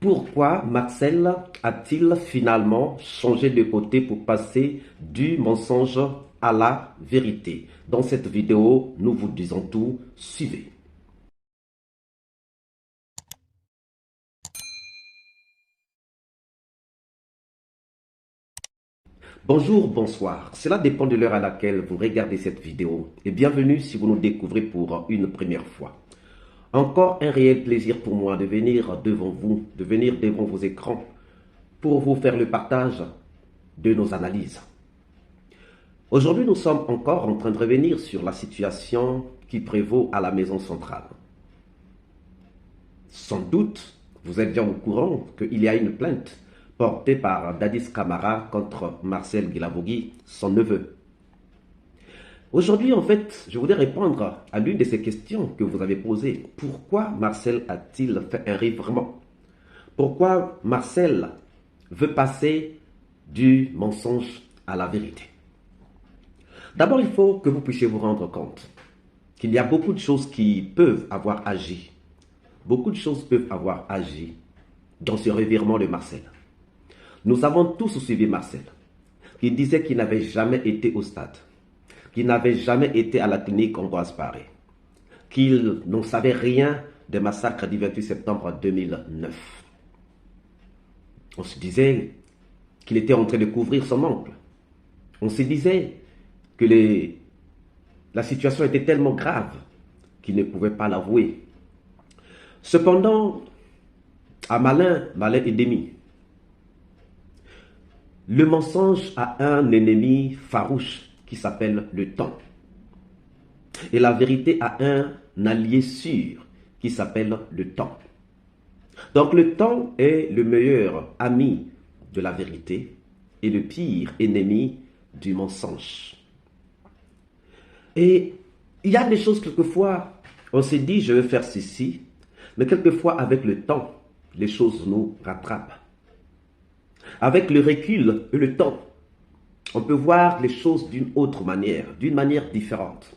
Pourquoi Marcel a-t-il finalement changé de côté pour passer du mensonge à la vérité? Dans cette vidéo, nous vous disons tout, suivez. Bonjour, bonsoir. Cela dépend de l'heure à laquelle vous regardez cette vidéo. Et bienvenue si vous nous découvrez pour une première fois. Encore un réel plaisir pour moi de venir devant vous, de venir devant vos écrans pour vous faire le partage de nos analyses. Aujourd'hui, nous sommes encore en train de revenir sur la situation qui prévaut à la maison centrale. Sans doute, vous êtes bien au courant qu'il y a une plainte portée par Dadis Camara contre Marcel Guilabogui, son neveu. Aujourd'hui, en fait, je voudrais répondre à l'une de ces questions que vous avez posées. Pourquoi Marcel a-t-il fait un revirement? Pourquoi Marcel veut passer du mensonge à la vérité? D'abord, il faut que vous puissiez vous rendre compte qu'il y a beaucoup de choses qui peuvent avoir agi. Beaucoup de choses peuvent avoir agi dans ce revirement de Marcel. Nous avons tous suivi Marcel, qui disait qu'il n'avait jamais été au stade, qu'il n'avait jamais été à la clinique Ambroise Paré, qu'il ne savait rien des massacres du 28 septembre 2009. On se disait qu'il était en train de couvrir son oncle. On se disait que la situation était tellement grave qu'il ne pouvait pas l'avouer. Cependant, à malin est demi. Le mensonge a un ennemi farouche qui s'appelle le temps. Et la vérité a un allié sûr qui s'appelle le temps. Donc le temps est le meilleur ami de la vérité et le pire ennemi du mensonge. Et il y a des choses quelquefois, on se dit je vais faire ceci, mais quelquefois avec le temps, les choses nous rattrapent. Avec le recul et le temps, on peut voir les choses d'une autre manière, d'une manière différente.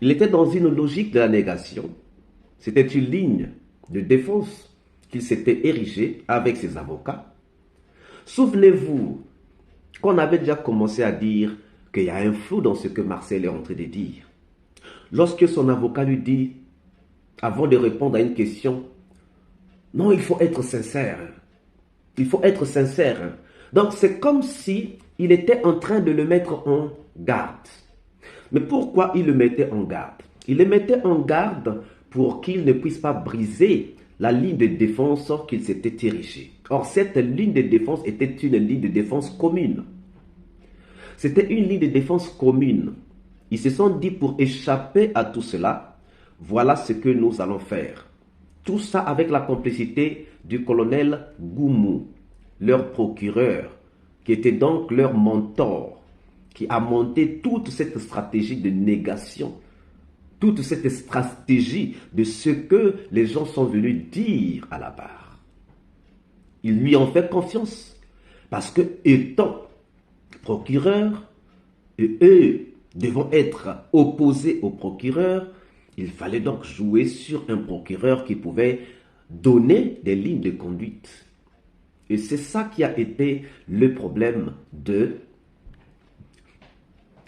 Il était dans une logique de la négation. C'était une ligne de défense qu'il s'était érigée avec ses avocats. Souvenez-vous qu'on avait déjà commencé à dire qu'il y a un flou dans ce que Marcel est en train de dire. Lorsque son avocat lui dit, avant de répondre à une question, non, il faut être sincère. Il faut être sincère. Donc c'est comme si il était en train de le mettre en garde. Mais pourquoi il le mettait en garde? Il le mettait en garde pour qu'il ne puisse pas briser la ligne de défense qu'il s'était érigée. Or, cette ligne de défense était une ligne de défense commune. C'était une ligne de défense commune. Ils se sont dit, pour échapper à tout cela, voilà ce que nous allons faire. Tout ça avec la complicité du colonel Goumou, leur procureur, qui était donc leur mentor, qui a monté toute cette stratégie de négation, toute cette stratégie de ce que les gens sont venus dire à la barre. Ils lui ont fait confiance, parce que étant procureur, et eux devant être opposés au procureur, il fallait donc jouer sur un procureur qui pouvait donner des lignes de conduite. Et c'est ça qui a été le problème de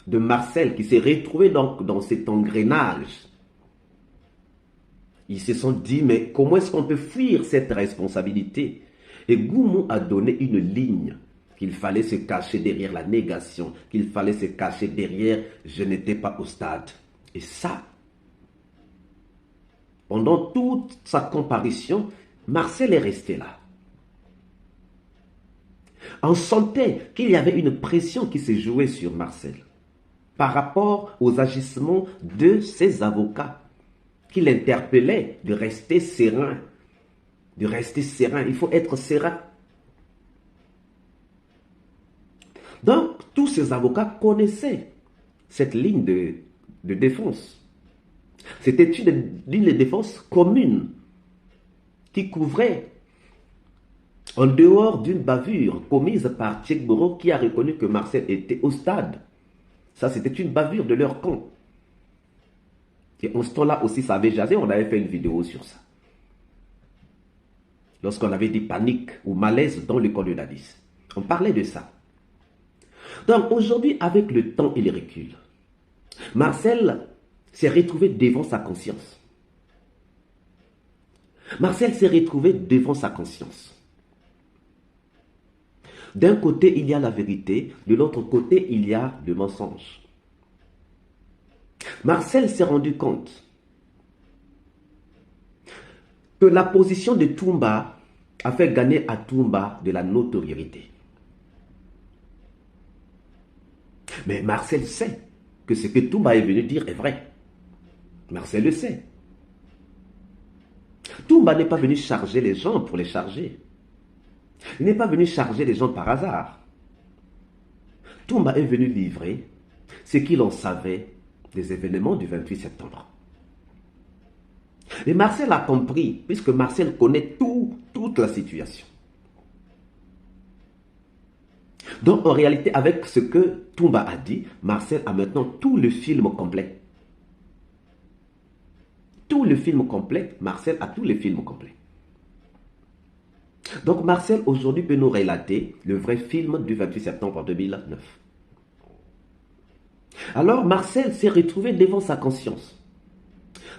Marcel, qui s'est retrouvé donc dans cet engrenage. Ils se sont dit, mais comment est-ce qu'on peut fuir cette responsabilité? Et Goumou a donné une ligne, qu'il fallait se cacher derrière la négation, qu'il fallait se cacher derrière « je n'étais pas au stade ». Et ça, pendant toute sa comparution, Marcel est resté là. On sentait qu'il y avait une pression qui se jouait sur Marcel par rapport aux agissements de ses avocats, qui l'interpellaient de rester serein. De rester serein, il faut être serein. Donc, tous ces avocats connaissaient cette ligne de défense. C'était une ligne de défense commune qui couvrait, en dehors d'une bavure commise par Tchèque Boro, qui a reconnu que Marcel était au stade. Ça, c'était une bavure de leur camp. Et en ce temps-là aussi, ça avait jasé, on avait fait une vidéo sur ça. lorsqu'on avait dit panique ou malaise dans l'école de Dadis. On parlait de ça. Donc aujourd'hui, avec le temps et le recul, Marcel s'est retrouvé devant sa conscience. Marcel s'est retrouvé devant sa conscience. D'un côté, il y a la vérité, de l'autre côté, il y a le mensonge. Marcel s'est rendu compte que la position de Toumba a fait gagner à Toumba de la notoriété. Mais Marcel sait que ce que Toumba est venu dire est vrai. Marcel le sait. Toumba n'est pas venu charger les gens pour les charger. Il n'est pas venu charger les gens par hasard. Toumba est venu livrer ce qu'il en savait des événements du 28 septembre. Et Marcel a compris, puisque Marcel connaît toute la situation. Donc en réalité, avec ce que Toumba a dit, Marcel a maintenant tout le film complet. Tout le film complet, Marcel a tout le film complet. Donc Marcel aujourd'hui peut nous relater le vrai film du 28 septembre 2009. Alors Marcel s'est retrouvé devant sa conscience.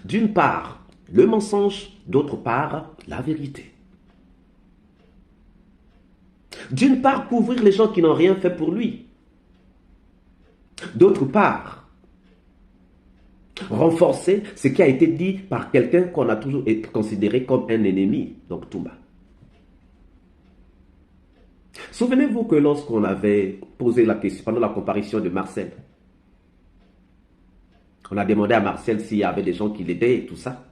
D'une part, le mensonge, d'autre part, la vérité. D'une part, couvrir les gens qui n'ont rien fait pour lui. D'autre part, renforcer ce qui a été dit par quelqu'un qu'on a toujours considéré comme un ennemi, donc Toumba. Souvenez-vous que lorsqu'on avait posé la question pendant la comparution de Marcel, on a demandé à Marcel s'il y avait des gens qui l'aidaient et tout ça.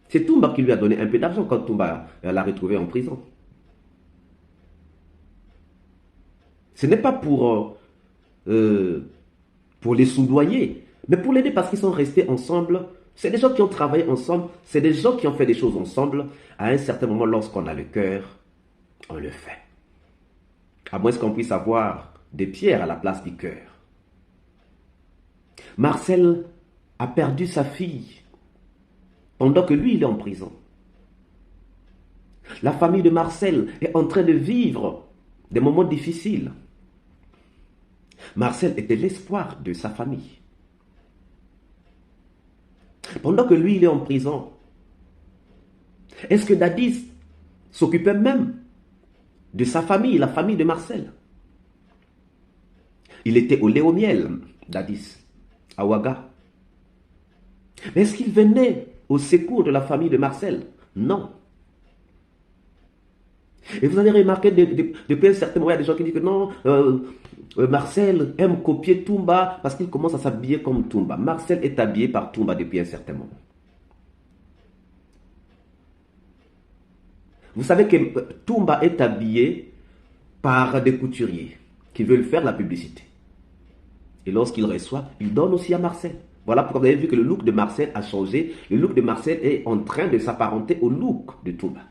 C'est Toumba qui lui a donné un peu d'argent quand Toumba l'a retrouvé en prison. Ce n'est pas pour les soudoyer, mais pour l'aider parce qu'ils sont restés ensemble. C'est des gens qui ont travaillé ensemble, c'est des gens qui ont fait des choses ensemble. À un certain moment, lorsqu'on a le cœur, on le fait. À moins qu'on puisse avoir des pierres à la place du cœur. Marcel a perdu sa fille pendant que lui, il est en prison. La famille de Marcel est en train de vivre des moments difficiles. Marcel était l'espoir de sa famille. Pendant que lui, il est en prison, est-ce que Dadis s'occupait même de sa famille, la famille de Marcel? Il était au lait au miel, Dadis, à Ouaga. Mais est-ce qu'il venait au secours de la famille de Marcel? Non. Et vous avez remarqué depuis un certain moment, il y a des gens qui disent que non, Marcel aime copier Toumba parce qu'il commence à s'habiller comme Toumba. Marcel est habillé par Toumba depuis un certain moment. Vous savez que Toumba est habillé par des couturiers qui veulent faire la publicité. Et lorsqu'il reçoit, il donne aussi à Marcel. Voilà pourquoi vous avez vu que le look de Marcel a changé. Le look de Marcel est en train de s'apparenter au look de Toumba.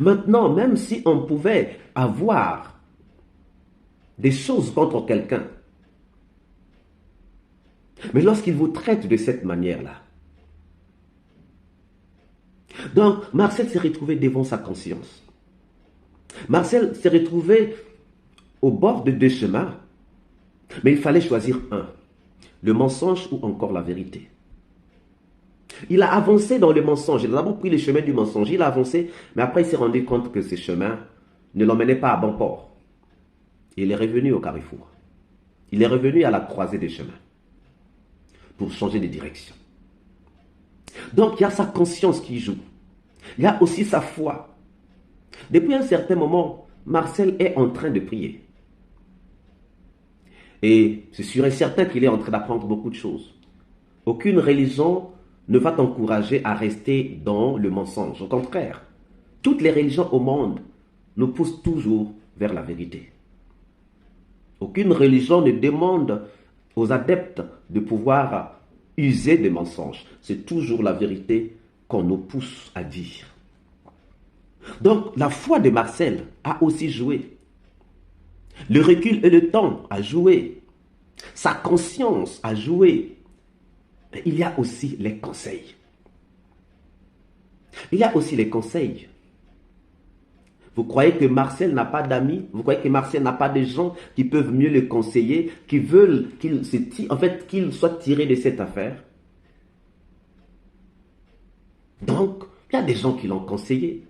Maintenant, même si on pouvait avoir des choses contre quelqu'un, mais lorsqu'il vous traite de cette manière-là, donc Marcel s'est retrouvé devant sa conscience. Marcel s'est retrouvé au bord de deux chemins, mais il fallait choisir un, le mensonge ou encore la vérité. Il a avancé dans le mensonge, il a d'abord pris le chemin du mensonge, il a avancé, mais après il s'est rendu compte que ce chemin ne l'emmenait pas à bon port. Il est revenu au carrefour. Il est revenu à la croisée des chemins pour changer de direction. Donc il y a sa conscience qui joue. Il y a aussi sa foi. Depuis un certain moment, Marcel est en train de prier. Et c'est sûr et certain qu'il est en train d'apprendre beaucoup de choses. Aucune religion ne va t'encourager à rester dans le mensonge. Au contraire, toutes les religions au monde nous poussent toujours vers la vérité. Aucune religion ne demande aux adeptes de pouvoir user des mensonges. C'est toujours la vérité qu'on nous pousse à dire. Donc, la foi de Marcel a aussi joué. Le recul et le temps a joué. Sa conscience a joué. Il y a aussi les conseils. Il y a aussi les conseils. Vous croyez que Marcel n'a pas d'amis? Vous croyez que Marcel n'a pas de gens qui peuvent mieux le conseiller, qui veulent qu'il soit tiré de cette affaire? Donc, il y a des gens qui l'ont conseillé.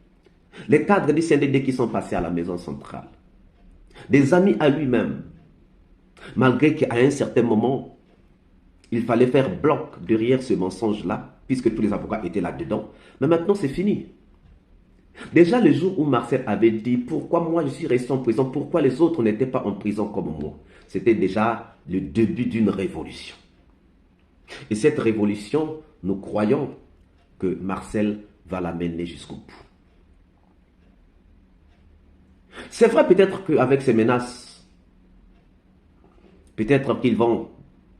Les cadres du CNDD qui sont passés à la maison centrale. Des amis à lui-même. Malgré qu'à un certain moment, il fallait faire bloc derrière ce mensonge-là, puisque tous les avocats étaient là-dedans. Mais maintenant, c'est fini. Déjà, le jour où Marcel avait dit « Pourquoi moi je suis resté en prison? Pourquoi les autres n'étaient pas en prison comme moi ?» C'était déjà le début d'une révolution. Et cette révolution, nous croyons que Marcel va la mener jusqu'au bout. C'est vrai peut-être qu'avec ces menaces, peut-être qu'ils vont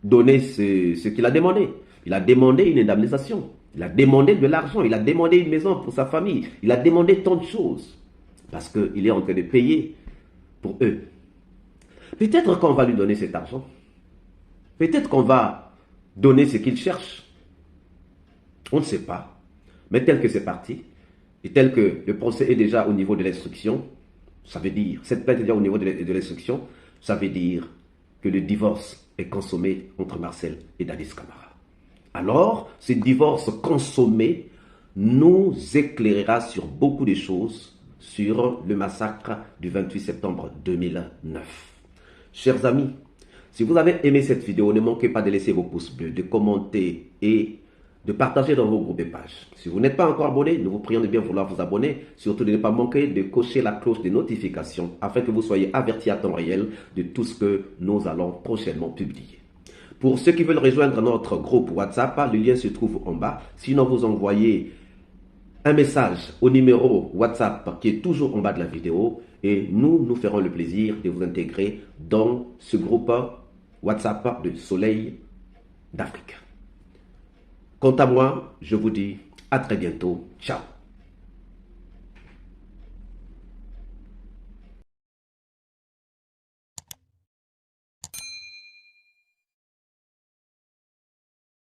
donner ce qu'il a demandé. Il a demandé une indemnisation. Il a demandé de l'argent. Il a demandé une maison pour sa famille. Il a demandé tant de choses. Parce qu'il est en train de payer pour eux. Peut-être qu'on va lui donner cet argent. Peut-être qu'on va donner ce qu'il cherche. On ne sait pas. Mais tel que c'est parti, et tel que le procès est déjà au niveau de l'instruction, ça veut dire, cette plainte est déjà au niveau de l'instruction, ça veut dire que le divorce est consommé entre Marcel et Dadis Camara. Alors, ce divorce consommé nous éclairera sur beaucoup de choses sur le massacre du 28 septembre 2009. Chers amis, si vous avez aimé cette vidéo, ne manquez pas de laisser vos pouces bleus, de commenter et de partager dans vos groupes et pages. Si vous n'êtes pas encore abonné, nous vous prions de bien vouloir vous abonner. Surtout de ne pas manquer de cocher la cloche de notification afin que vous soyez avertis à temps réel de tout ce que nous allons prochainement publier. Pour ceux qui veulent rejoindre notre groupe WhatsApp, le lien se trouve en bas. Sinon, vous envoyez un message au numéro WhatsApp qui est toujours en bas de la vidéo et nous ferons le plaisir de vous intégrer dans ce groupe WhatsApp de Soleil d'Afrique. Quant à moi, je vous dis à très bientôt. Ciao.